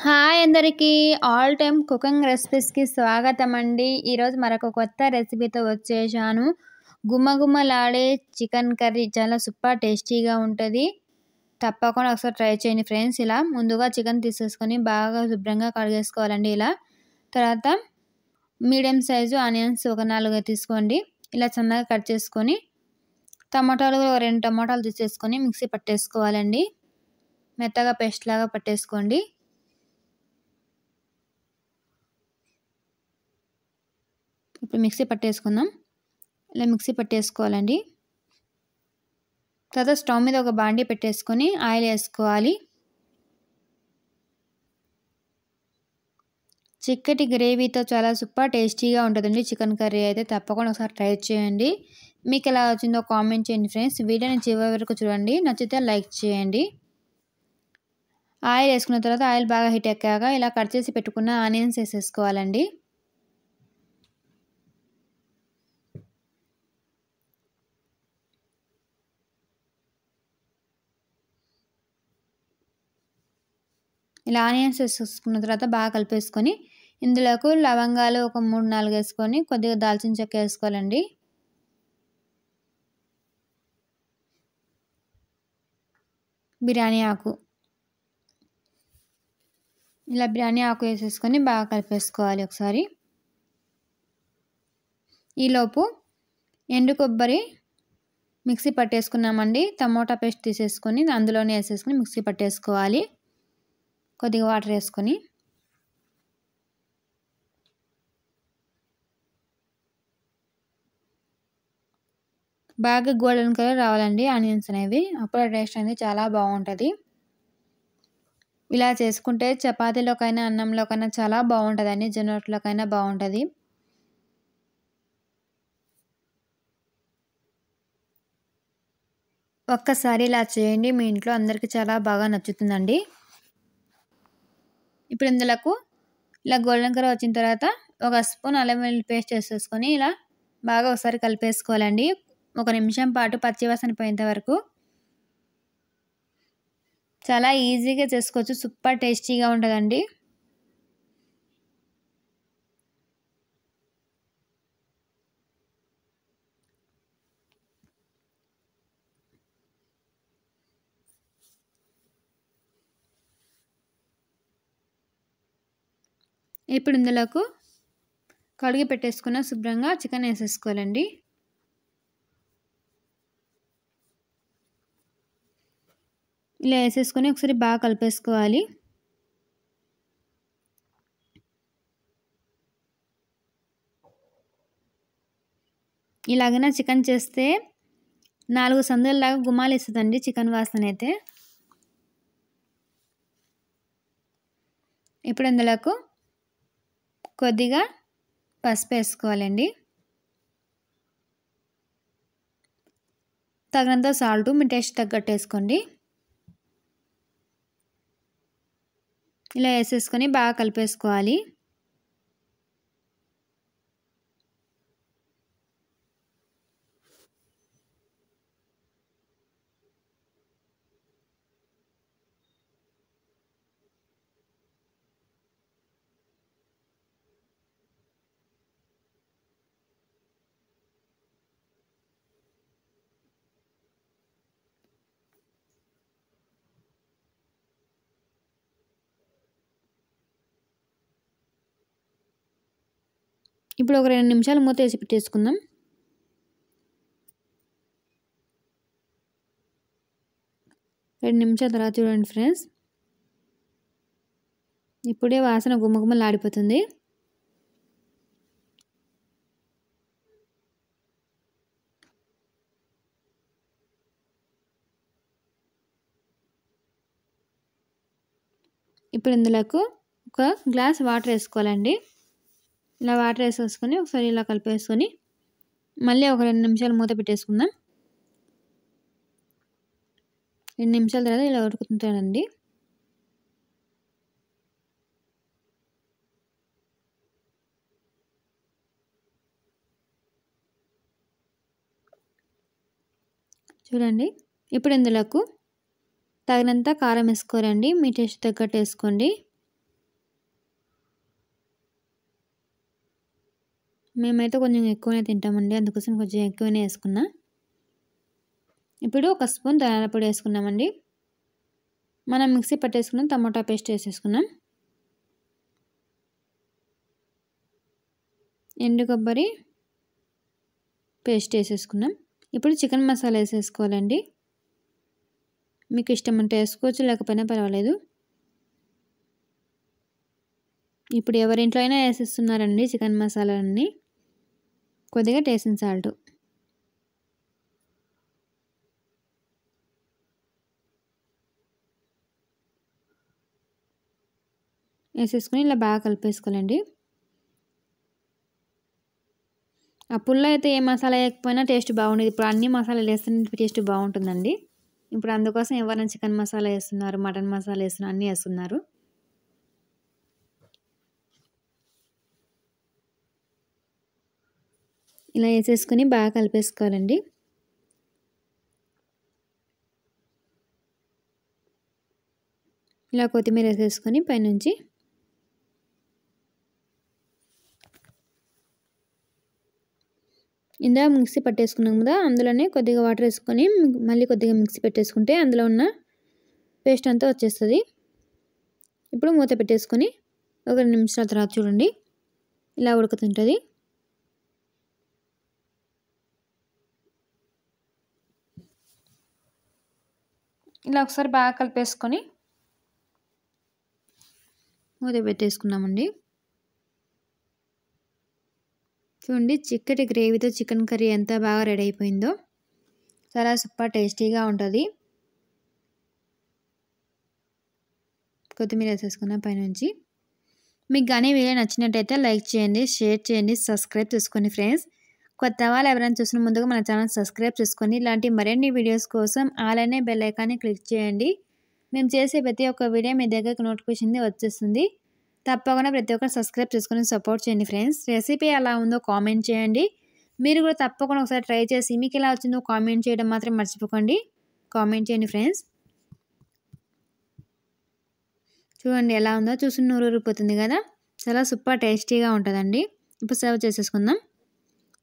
Hi అందరికీ. All time cooking రెసిపీస్‌కి స్వాగతం అండి. ఈరోజు మరొక కొత్త రెసిపీతో వచ్చేశాను. గుమగుమలాడే చికెన్ కర్రీ చాలా సూపర్ టేస్టీగా ఉంటది. తప్పకుండా ఒకసారి ట్రై చేయండి ఫ్రెండ్స్. ఇలా ముందుగా చికెన్ తీసేసుకొని బాగా శుభ్రంగా కడిగేసుకోవాలండి ఇలా. తర్వాత మీడియం సైజు ఆనియన్స్ ఒక 4 తీసుకోండి. ఇలా సన్నగా కట్ చేసుకొని, టమాటాలు 2 టమాటాలు తీసేసుకొని మిక్సీ పట్టేసుకోవాలండి. మెత్తగా పేస్ట్ లాగా పట్టేసుకోండి. ఇప్పుడు మిక్సీ పట్టేసుకుందాం. ఇలా మిక్సీ పట్టేసుకోవాలండి. తర్వాత స్టవ్ మీద ఒక బాండీ పెట్టేసుకొని ఆయిల్ వేసుకోవాలి. చిక్కటి గ్రేవీతో చాలా సూపర్ టేస్టీగా ఉంటుందండి చికెన్ కర్రీ అయితే. తప్పకుండా ఒకసారి ట్రై చేయండి. మీకు ఎలా వచ్చిందో కామెంట్ చేయండి ఫ్రెండ్స్. వీడియోని చివరి వరకు చూడండి. నచ్చితే లైక్ చేయండి. ఆయిల్ వేసుకున్న తర్వాత ఆయిల్ బాగా హీట్ ఎక్కాక ఇలా కట్ చేసి పెట్టుకున్న ఆనియన్స్ వేసేసుకోవాలండి. ఇలా ఆనియన్స్ వేసేసుకున్న తర్వాత బాగా కలిపేసుకొని, ఇందులోకి లవంగాలు ఒక 3, 4 వేసుకొని కొద్దిగా దాల్చిన చెక్క వేసుకోవాలండి. బిర్యానీ ఆకు, ఇలా బిర్యానీ ఆకు వేసేసుకొని బాగా కలిపేసుకోవాలి ఒకసారి. ఈలోపు ఎండు కొబ్బరి మిక్సీ పట్టేసుకున్నామండి. టమోటా పేస్ట్ తీసేసుకొని అందులోనే వేసేసుకొని మిక్సీ పట్టేసుకోవాలి. కొద్దిగా వాటర్ వేసుకొని బాగా గోల్డెన్ కలర్ రావాలండి ఆనియన్స్ అనేవి. అప్పుడు టేస్ట్ అనేది చాలా బాగుంటుంది. ఇలా చేసుకుంటే చపాతీలోకైనా అన్నంలోకైనా చాలా బాగుంటుందండి. జొన్న రొట్టెలోకైనా బాగుంటుంది. ఒక్కసారి ఇలా చేయండి. మీ ఇంట్లో అందరికీ చాలా బాగా నచ్చుతుందండి. ఇప్పుడు ఇందులోకి ఇలా గోల్డెన్ కలర్ వచ్చిన తర్వాత ఒక స్పూన్ అల్లం వెల్లుల్లి పేస్ట్ వేసేసుకొని ఇలా బాగా ఒకసారి కలిపేసుకోవాలండి. 1 నిమిషం పాటు పచ్చివాసన పోయేంత వరకు. చాలా ఈజీగా చేసుకోవచ్చు. సూపర్ టేస్టీగా ఉంటుందండి. ఇప్పుడు ఇందులోకి కడిగి పెట్టేసుకున్న శుభ్రంగా చికెన్ వేసేసుకోవాలండి. ఇలా వేసేసుకొని ఒకసారి బాగా కలిపేసుకోవాలి. ఇలాగైనా చికెన్ చేస్తే 4 సందుల్లాగా గుమాలేస్తుందండి చికెన్ వాసన అయితే. ఇప్పుడు ఇందులోకి కొద్దిగా పసుపు వేసుకోవాలండి. తగినంత సాల్ట్ మీ టేస్ట్ తగ్గట్టు వేసుకోండి. ఇలా వేసేసుకొని బాగా కలిపేసుకోవాలి. ఇప్పుడు ఒక 2 నిమిషాలు మూత వేసి పెట్టేసుకుందాం. రెండు నిమిషాల తర్వాత చూడండి ఫ్రెండ్స్. ఇప్పుడే వాసన గుమగుమలాడిపోతుంది. ఇప్పుడు ఇందులోకి ఒక గ్లాస్ వాటర్ వేసుకోవాలండి. ఇలా వాటర్ వేసేసుకొని ఒకసారి ఇలా కలిపేసుకొని మళ్ళీ ఒక 2 నిమిషాలు మూత పెట్టేసుకుందాం. 2 నిమిషాల తర్వాత ఇలా ఉడుకుతుంటానండి. చూడండి. ఇప్పుడు ఇందులోకి తగినంత కారం వేసుకోవాలండి. మీ టేస్ట్ తగ్గట్టు వేసుకోండి. మేమైతే కొంచెం ఎక్కువనే తింటామండి, అందుకోసం కొంచెం ఎక్కువనే వేసుకున్నా. ఇప్పుడు 1 స్పూన్ ధనియాల పొడి వేసుకున్నామండి. మనం మిక్సీ పట్టేసుకున్నాం టమాటా పేస్ట్ వేసేసుకున్నాం. ఎండు కొబ్బరి పేస్ట్ వేసేసుకున్నాం. ఇప్పుడు చికెన్ మసాలా వేసేసుకోవాలండి. మీకు ఇష్టం ఉంటే వేసుకోవచ్చు, లేకపోయినా పర్వాలేదు. ఇప్పుడు ఎవరింట్లో అయినా వేసేస్తున్నారండి చికెన్ మసాలాలన్నీ. కొద్దిగా టేస్టింగ్ సాల్ట్ వేసేసుకొని ఇలా బాగా కలిపేసుకోవాలండి. ఆ పుల్ల అయితే ఏ మసాలా వేయకపోయినా టేస్ట్ బాగుండేది. ఇప్పుడు అన్ని మసాలాలు వేస్తే టేస్ట్ బాగుంటుందండి. ఇప్పుడు అందుకోసం ఎవరైనా చికెన్ మసాలా వేస్తున్నారు, మటన్ మసాలా వేస్తున్నారు, అన్నీ వేస్తున్నారు. ఇలా వేసేసుకొని బాగా కలిపేసుకోవాలండి. ఇలా కొత్తిమీర వేసేసుకొని పైనుంచి ఇందాక మిక్సీ పట్టేసుకున్నాం కదా, అందులోనే కొద్దిగా వాటర్ వేసుకొని మళ్ళీ కొద్దిగా మిక్సీ పెట్టేసుకుంటే అందులో ఉన్న పేస్ట్ అంతా వచ్చేస్తుంది. ఇప్పుడు మూత పెట్టేసుకొని ఒక 2 నిమిషాల తర్వాత చూడండి ఇలా ఉడుకుతుంటుంది. ఇలా ఒకసారి బాగా కలిపేసుకొని మూత పెట్టేసుకున్నామండి. చూడండి చిక్కటి గ్రేవీతో చికెన్ కర్రీ ఎంత బాగా రెడీ అయిపోయిందో. చాలా సూపర్ టేస్టీగా ఉంటుంది. కొత్తిమీర వేసేసుకున్న పైనుంచి. మీకు కానీ వీడియో నచ్చినట్టయితే లైక్ చేయండి, షేర్ చేయండి, సబ్స్క్రైబ్ చేసుకోండి ఫ్రెండ్స్. కొత్త వాళ్ళు ఎవరైనా చూసిన ముందుగా మన ఛానల్ సబ్స్క్రైబ్ చేసుకోండి. ఇలాంటి మరిన్ని వీడియోస్ కోసం అలానే బెల్ ఐకాన్ని క్లిక్ చేయండి. మేము చేసే ప్రతి ఒక్క వీడియో మీ దగ్గరకు నోటిఫికేషన్ వచ్చేస్తుంది. తప్పకుండా ప్రతి ఒక్కరు సబ్స్క్రైబ్ చేసుకొని సపోర్ట్ చేయండి ఫ్రెండ్స్. రెసిపీ ఎలా ఉందో కామెంట్ చేయండి. మీరు కూడా తప్పకుండా ఒకసారి ట్రై చేసి మీకు ఎలా వచ్చిందో కామెంట్ చేయడం మాత్రం మర్చిపోకండి. కామెంట్ చేయండి ఫ్రెండ్స్. చూడండి ఎలా ఉందో, చూసి నూరూరిపోతుంది కదా. చాలా సూపర్ టేస్టీగా ఉంటుందండి. ఇప్పుడు సర్వ్ చేసేసుకుందాం.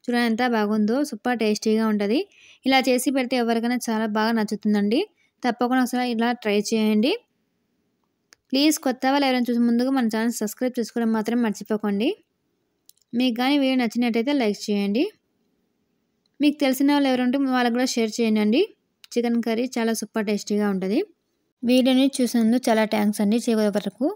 చూడండి ఎంత బాగుందో, సూపర్ టేస్టీగా ఉంటుంది. ఇలా చేసి పెడితే ఎవరికైనా చాలా బాగా నచ్చుతుందండి. తప్పకుండా ఒకసారి ఇలా ట్రై చేయండి. ప్లీజ్ కొత్త వాళ్ళు ఎవరైనా చూసి ముందుగా మన ఛానల్ సబ్స్క్రైబ్ చేసుకోవడం మాత్రం మర్చిపోకండి. మీకు కానీ వీడియో నచ్చినట్టయితే లైక్ చేయండి. మీకు తెలిసిన వాళ్ళు ఎవరుంటే వాళ్ళకు కూడా షేర్ చేయండి. చికెన్ కర్రీ చాలా సూపర్ టేస్టీగా ఉంటుంది. వీడియోని చూసినందుకు చాలా థ్యాంక్స్ అండి చివరి వరకు.